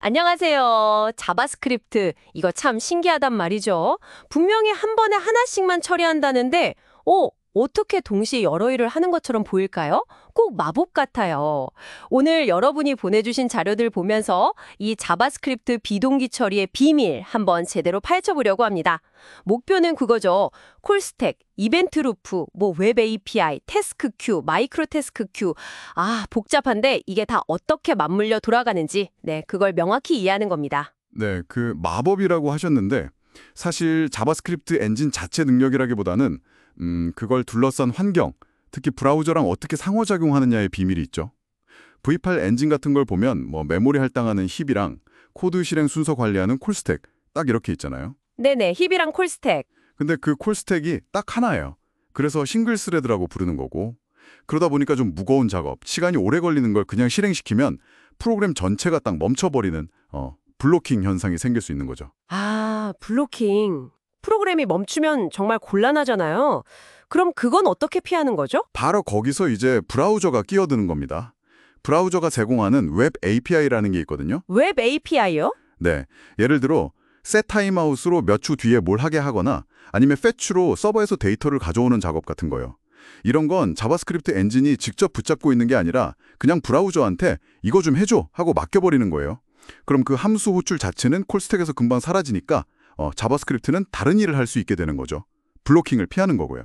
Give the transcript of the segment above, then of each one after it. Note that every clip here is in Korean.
안녕하세요. 자바스크립트. 이거 참 신기하단 말이죠. 분명히 한 번에 하나씩만 처리한다는데, 어떻게 동시에 여러 일을 하는 것처럼 보일까요? 꼭 마법 같아요. 오늘 여러분이 보내주신 자료들 보면서 이 자바스크립트 비동기 처리의 비밀 한번 제대로 파헤쳐보려고 합니다. 목표는 그거죠. 콜스택, 이벤트 루프, 웹 API, 태스크 큐, 마이크로 태스크 큐. 복잡한데 이게 다 어떻게 맞물려 돌아가는지, 그걸 명확히 이해하는 겁니다. 네, 그 마법이라고 하셨는데 사실 자바스크립트 엔진 자체 능력이라기보다는 그걸 둘러싼 환경, 특히 브라우저랑 어떻게 상호작용하느냐의 비밀이 있죠. V8 엔진 같은 걸 보면 메모리 할당하는 힙이랑 코드 실행 순서 관리하는 콜스택 딱 이렇게 있잖아요. 네네, 힙이랑 콜스택. 근데 그 콜스택이 딱 하나예요. 그래서 싱글 스레드라고 부르는 거고 그러다 보니까 좀 무거운 작업, 시간이 오래 걸리는 걸 그냥 실행시키면 프로그램 전체가 딱 멈춰버리는 블로킹 현상이 생길 수 있는 거죠. 블로킹. 프로그램이 멈추면 정말 곤란하잖아요. 그럼 그건 어떻게 피하는 거죠? 바로 거기서 이제 브라우저가 끼어드는 겁니다. 브라우저가 제공하는 웹 API라는 게 있거든요. 웹 API요? 네, 예를 들어 set 타임아웃으로 몇 초 뒤에 뭘 하게 하거나 아니면 fetch로 서버에서 데이터를 가져오는 작업 같은 거요. 이런 건 자바스크립트 엔진이 직접 붙잡고 있는 게 아니라 그냥 브라우저한테 이거 좀 해줘 하고 맡겨버리는 거예요. 그럼 그 함수 호출 자체는 콜스택에서 금방 사라지니까 자바스크립트는 다른 일을 할 수 있게 되는 거죠. 블로킹을 피하는 거고요.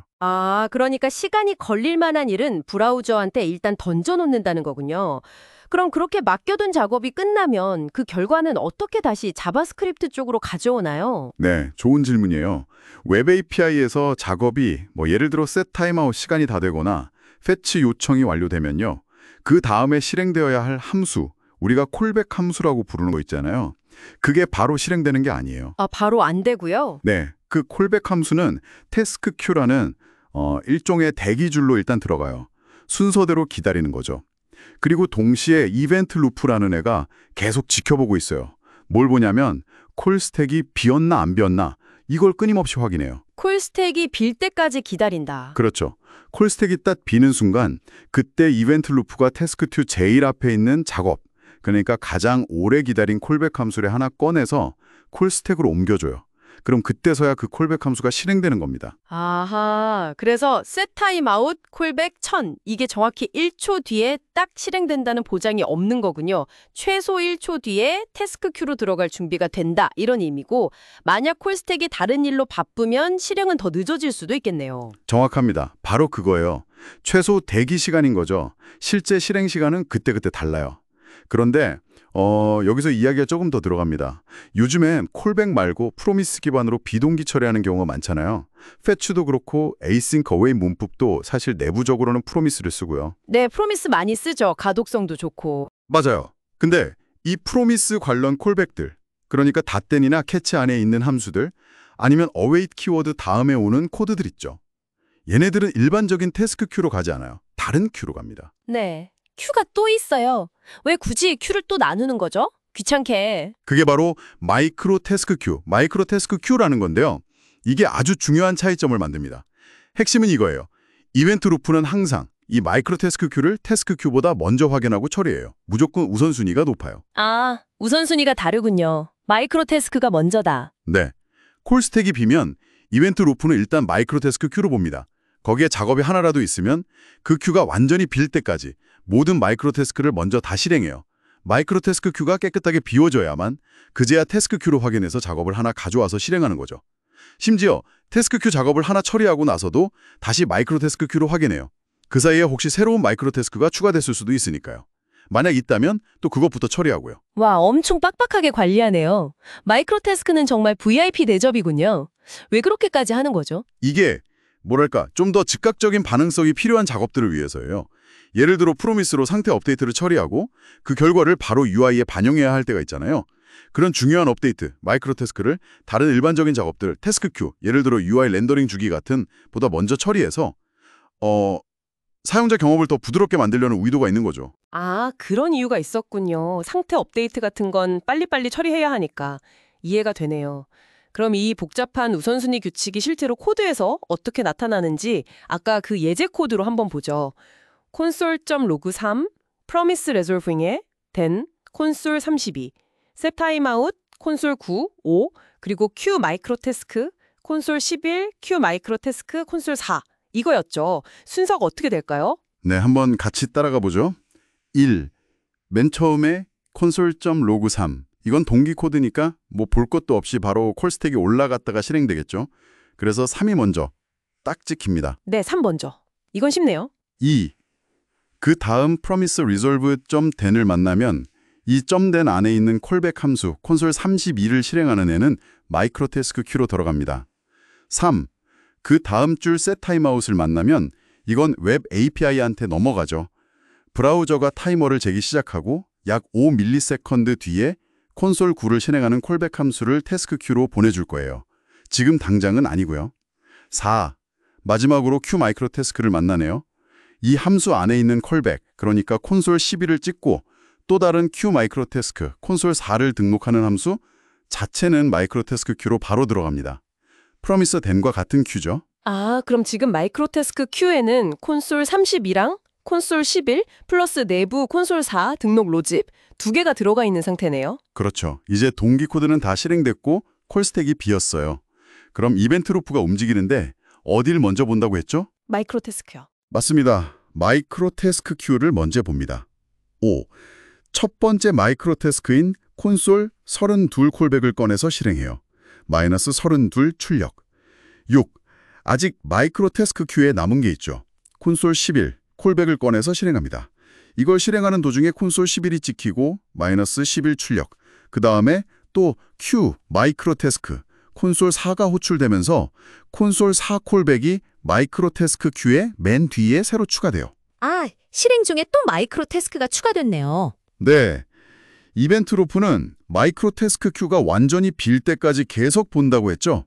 그러니까 시간이 걸릴 만한 일은 브라우저한테 일단 던져놓는다는 거군요. 그럼 그렇게 맡겨둔 작업이 끝나면 그 결과는 어떻게 다시 자바스크립트 쪽으로 가져오나요? 네, 좋은 질문이에요. 웹 API에서 작업이 예를 들어 set timeout 시간이 다 되거나 fetch 요청이 완료되면요. 그 다음에 실행되어야 할 함수, 우리가 콜백 함수라고 부르는 거 있잖아요. 그게 바로 실행되는 게 아니에요. 바로 안 되고요? 네, 그 콜백 함수는 태스크 큐라는 일종의 대기줄로 일단 들어가요. 순서대로 기다리는 거죠. 그리고 동시에 이벤트 루프라는 애가 계속 지켜보고 있어요. 뭘 보냐면 콜스택이 비었나 안 비었나 이걸 끊임없이 확인해요. 콜스택이 빌 때까지 기다린다. 그렇죠. 콜스택이 딱 비는 순간 그때 이벤트 루프가 태스크 큐 제일 앞에 있는 작업, 그러니까 가장 오래 기다린 콜백 함수를 하나 꺼내서 콜스택으로 옮겨줘요. 그럼 그때서야 그 콜백 함수가 실행되는 겁니다. 그래서 set timeout 콜백 1000 이게 정확히 1초 뒤에 딱 실행된다는 보장이 없는 거군요. 최소 1초 뒤에 태스크 큐로 들어갈 준비가 된다 이런 의미고 만약 콜스택이 다른 일로 바쁘면 실행은 더 늦어질 수도 있겠네요. 정확합니다. 바로 그거예요. 최소 대기 시간인 거죠. 실제 실행 시간은 그때그때 달라요. 그런데 여기서 이야기가 조금 더 들어갑니다. 요즘엔 콜백 말고 프로미스 기반으로 비동기 처리하는 경우가 많잖아요. fetch도 그렇고 async await 문법도 사실 내부적으로는 프로미스를 쓰고요. 네, 프로미스 많이 쓰죠. 가독성도 좋고. 맞아요. 근데 이 프로미스 관련 콜백들, 그러니까 닷댄이나 캐치 안에 있는 함수들, 아니면 await 키워드 다음에 오는 코드들 있죠. 얘네들은 일반적인 태스크 큐로 가지 않아요. 다른 큐로 갑니다. 네. 큐가 또 있어요. 왜 굳이 큐를 또 나누는 거죠? 귀찮게. 그게 바로 마이크로 태스크 큐라는 건데요. 이게 아주 중요한 차이점을 만듭니다. 핵심은 이거예요. 이벤트 루프는 항상 이 마이크로 태스크 큐를 태스크 큐보다 먼저 확인하고 처리해요. 무조건 우선순위가 높아요. 우선순위가 다르군요. 마이크로 태스크가 먼저다. 네. 콜스택이 비면 이벤트 루프는 일단 마이크로 태스크 큐로 봅니다. 거기에 작업이 하나라도 있으면 그 큐가 완전히 빌 때까지 모든 마이크로 태스크를 먼저 다 실행해요. 마이크로 태스크 큐가 깨끗하게 비워져야만 그제야 태스크 큐로 확인해서 작업을 하나 가져와서 실행하는 거죠. 심지어 태스크 큐 작업을 하나 처리하고 나서도 다시 마이크로 태스크 큐로 확인해요. 그 사이에 혹시 새로운 마이크로 태스크가 추가됐을 수도 있으니까요. 만약 있다면 또 그것부터 처리하고요. 와, 엄청 빡빡하게 관리하네요. 마이크로 태스크는 정말 VIP 대접이군요. 왜 그렇게까지 하는 거죠? 이게 좀 더 즉각적인 반응성이 필요한 작업들을 위해서예요. 예를 들어 프로미스로 상태 업데이트를 처리하고 그 결과를 바로 UI에 반영해야 할 때가 있잖아요. 그런 중요한 업데이트, 마이크로 태스크를 다른 일반적인 작업들, 태스크 큐, 예를 들어 UI 렌더링 주기 같은 보다 먼저 처리해서 사용자 경험을 더 부드럽게 만들려는 의도가 있는 거죠. 그런 이유가 있었군요. 상태 업데이트 같은 건 빨리빨리 처리해야 하니까. 이해가 되네요. 그럼 이 복잡한 우선순위 규칙이 실제로 코드에서 어떻게 나타나는지 아까 그 예제 코드로 한번 보죠. console.log3 promise resolving에 then console 32 셋 타임아웃, 콘솔 9, 5, 그리고 Q 마이크로 태스크, 콘솔 11, Q 마이크로 태스크, 콘솔 4. 이거였죠. 순서가 어떻게 될까요? 네, 한번 같이 따라가 보죠. 1. 맨 처음에 console.log 3. 이건 동기 코드니까 뭐 볼 것도 없이 바로 콜스택이 올라갔다가 실행되겠죠. 그래서 3이 먼저 딱 찍힙니다. 네, 3 먼저. 이건 쉽네요. 2. 그 다음 promise resolve.den을 만나면 이 .den 안에 있는 콜백 함수 콘솔 32를 실행하는 애는 마이크로 태스크 큐로 들어갑니다. 3. 그 다음 줄 set timeout을 만나면 이건 웹 API한테 넘어가죠. 브라우저가 타이머를 재기 시작하고 약 5ms 뒤에 콘솔 9를 실행하는 콜백 함수를 태스크 큐로 보내줄 거예요. 지금 당장은 아니고요. 4. 마지막으로 q 마이크로 태스크를 만나네요. 이 함수 안에 있는 콜백, 그러니까 콘솔 11을 찍고 또 다른 q 마이크로 태스크, 콘솔 4를 등록하는 함수 자체는 마이크로 태스크 큐로 바로 들어갑니다. 프로미스 den과 같은 큐죠. 아, 그럼 지금 마이크로 태스크 Q에는 콘솔 32랑 콘솔 11 플러스 내부 콘솔 4 등록 로집 두 개가 들어가 있는 상태네요. 그렇죠. 이제 동기 코드는 다 실행됐고 콜스택이 비었어요. 그럼 이벤트 루프가 움직이는데 어딜 먼저 본다고 했죠? 마이크로 태스크요. 맞습니다. 마이크로 태스크 큐를 먼저 봅니다. 5. 첫 번째 마이크로 태스크인 콘솔 32 콜백을 꺼내서 실행해요. 마이너스 32 출력. 6. 아직 마이크로 태스크 큐에 남은 게 있죠. 콘솔 11 콜백을 꺼내서 실행합니다. 이걸 실행하는 도중에 콘솔 11이 찍히고 마이너스 11 출력. 그 다음에 또 Q 마이크로 태스크 콘솔 4가 호출되면서 콘솔 4 콜백이 마이크로 태스크 큐의 맨 뒤에 새로 추가돼요. 아, 실행 중에 또 마이크로 태스크가 추가됐네요. 네. 이벤트 루프는 마이크로 태스크 큐가 완전히 빌 때까지 계속 본다고 했죠.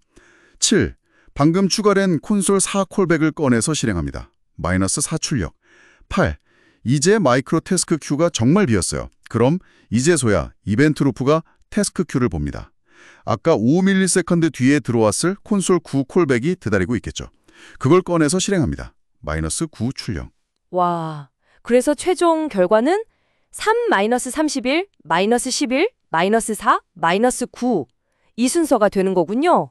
7. 방금 추가된 콘솔 4 콜백을 꺼내서 실행합니다. 마이너스 4 출력. 8. 이제 마이크로 태스크 큐가 정말 비었어요. 그럼 이제서야 이벤트 루프가 태스크 큐를 봅니다. 아까 5ms 뒤에 들어왔을 콘솔 9 콜백이 기다리고 있겠죠. 그걸 꺼내서 실행합니다. 마이너스 9 출력. 와, 그래서 최종 결과는 3-31, 마이너스 11, 마이너스 4, 마이너스 9. 이 순서가 되는 거군요.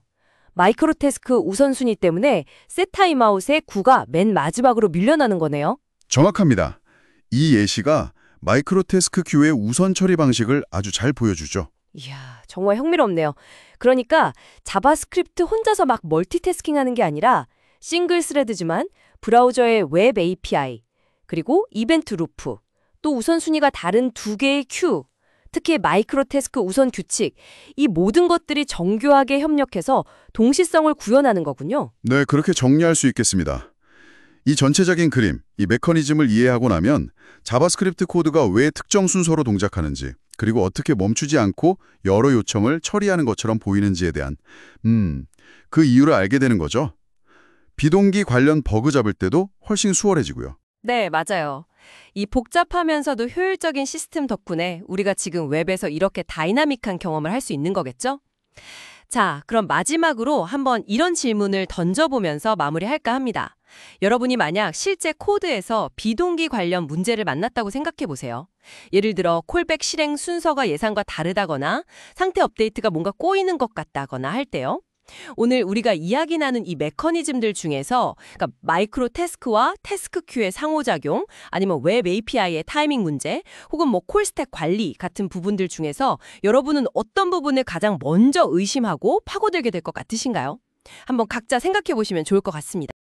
마이크로 태스크 우선순위 때문에 셋 타임아웃의 9가 맨 마지막으로 밀려나는 거네요. 정확합니다. 이 예시가 마이크로 태스크 큐의 우선 처리 방식을 아주 잘 보여주죠. 이야, 정말 흥미롭네요. 그러니까 자바스크립트 혼자서 막 멀티태스킹하는 게 아니라 싱글 스레드지만 브라우저의 웹 API, 그리고 이벤트 루프, 또 우선순위가 다른 두 개의 큐, 특히 마이크로 태스크 우선 규칙, 이 모든 것들이 정교하게 협력해서 동시성을 구현하는 거군요. 네, 그렇게 정리할 수 있겠습니다. 이 전체적인 그림, 이 메커니즘을 이해하고 나면 자바스크립트 코드가 왜 특정 순서로 동작하는지, 그리고 어떻게 멈추지 않고 여러 요청을 처리하는 것처럼 보이는지에 대한 그 이유를 알게 되는 거죠. 비동기 관련 버그 잡을 때도 훨씬 수월해지고요. 네, 맞아요. 이 복잡하면서도 효율적인 시스템 덕분에 우리가 지금 웹에서 이렇게 다이나믹한 경험을 할 수 있는 거겠죠? 자, 그럼 마지막으로 한번 이런 질문을 던져보면서 마무리할까 합니다. 여러분이 만약 실제 코드에서 비동기 관련 문제를 만났다고 생각해 보세요. 예를 들어 콜백 실행 순서가 예상과 다르다거나 상태 업데이트가 뭔가 꼬이는 것 같다거나 할 때요. 오늘 우리가 이야기 나눈 이 메커니즘들 중에서 그러니까 마이크로 태스크와 태스크 큐의 상호작용, 아니면 웹 API의 타이밍 문제, 혹은 뭐 콜스택 관리 같은 부분들 중에서 여러분은 어떤 부분을 가장 먼저 의심하고 파고들게 될 것 같으신가요? 한번 각자 생각해 보시면 좋을 것 같습니다.